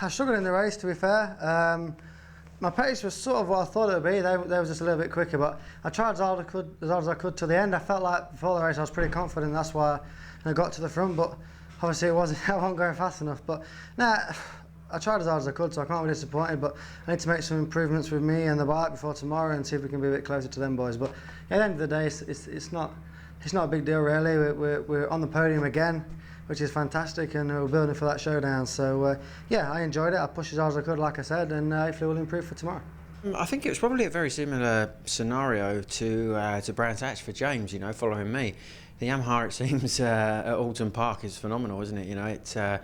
I struggled in the race, to be fair. My pace was sort of what I thought it would be. They was just a little bit quicker, but I tried as hard as I could to the end. I felt like before the race I was pretty confident. That's why I got to the front, but obviously I wasn't going fast enough. But nah, I tried as hard as I could, so I can't be disappointed. But I need to make some improvements with me and the bike before tomorrow, and see if we can be a bit closer to them boys. But at the end of the day, it's not a big deal really. We're on the podium again, which is fantastic, and we're building for that showdown. So yeah, I enjoyed it. I pushed as hard as I could, like I said, and hopefully we'll improve for tomorrow. I think it was probably a very similar scenario to Brands Hatch for James. You know, following me, the Yamaha, it seems, at Oulton Park is phenomenal, isn't it? You know,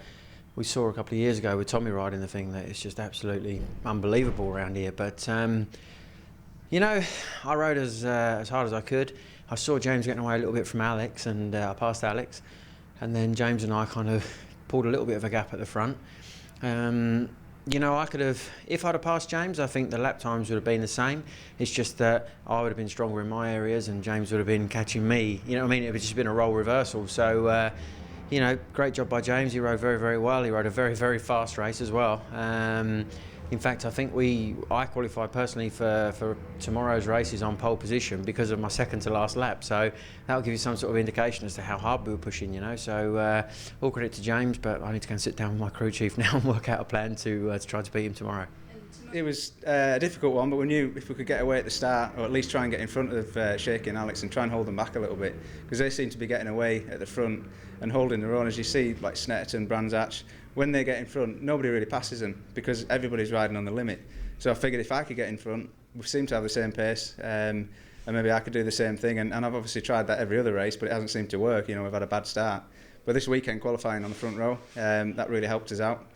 we saw a couple of years ago with Tommy riding the thing that it's just absolutely unbelievable around here. But you know, I rode as hard as I could. I saw James getting away a little bit from Alex, and I passed Alex. And then James and I kind of pulled a little bit of a gap at the front. You know, I could have, if I'd have passed James, I think the lap times would have been the same. It's just that I would have been stronger in my areas and James would have been catching me. You know what I mean? It would just been a role reversal. So, you know, great job by James. He rode very, very well. He rode a very, very fast race as well. In fact, I think I qualified personally for tomorrow's races on pole position because of my second to last lap. So that'll give you some sort of indication as to how hard we were pushing, you know. So all credit to James, but I need to go and sit down with my crew chief now and work out a plan to try to beat him tomorrow. It was a difficult one, but we knew if we could get away at the start, or at least try and get in front of Shaky and Alex and try and hold them back a little bit, because they seem to be getting away at the front and holding their own. As you see, like Snetterton, Brands Hatch, when they get in front, nobody really passes them because everybody's riding on the limit. So I figured if I could get in front, we seem to have the same pace, and maybe I could do the same thing. And I've obviously tried that every other race, but it hasn't seemed to work. You know, we've had a bad start. But this weekend, qualifying on the front row, that really helped us out.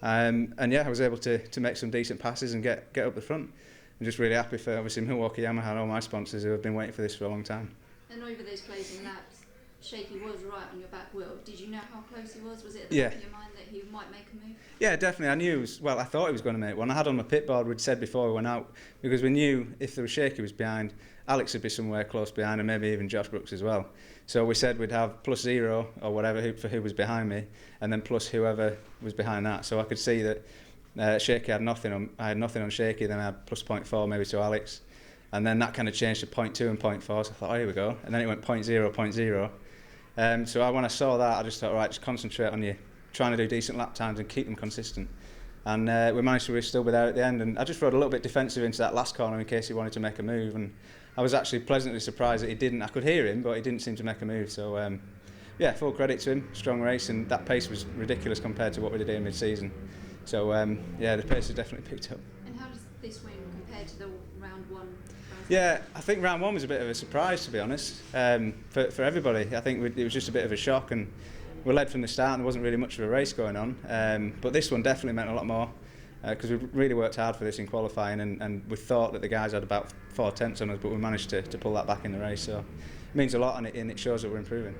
And yeah, I was able to make some decent passes and get up the front. I'm just really happy for obviously Milwaukee Yamaha and all my sponsors who have been waiting for this for a long time. And over those closing laps, Shaky was right on your back wheel. Did you know how close he was? Was it at the back of your mind that he might make a move? Yeah, definitely. I knew. I thought he was going to make one. I had on my pit board, we'd said before we went out, because we knew if there was Shaky was behind, Alex would be somewhere close behind, and maybe even Josh Brooks as well. So we said we'd have +0 or whatever for who was behind me, and then plus whoever was behind that. So I could see that Shaky had nothing on. I had nothing on Shaky. Then I had +0.4 maybe to Alex, and then that kind of changed to 0.2 and 0.4. So I thought, oh, here we go. And then it went 0.0, 0.0. So when I saw that, I just thought, all right, just concentrate on you trying to do decent lap times and keep them consistent. And we managed to still be there at the end. And I just rode a little bit defensive into that last corner in case he wanted to make a move. And I was actually pleasantly surprised that he didn't. I could hear him, but he didn't seem to make a move. So yeah, full credit to him. Strong race, and that pace was ridiculous compared to what we did in mid-season. So yeah, the pace has definitely picked up. And how does this win compare to the round one? Yeah, I think round one was a bit of a surprise, to be honest, for everybody. I think it was just a bit of a shock, and we led from the start and there wasn't really much of a race going on. But this one definitely meant a lot more, because we really worked hard for this in qualifying, and we thought that the guys had about 4 tenths on us, but we managed to pull that back in the race. So it means a lot, and it shows that we're improving.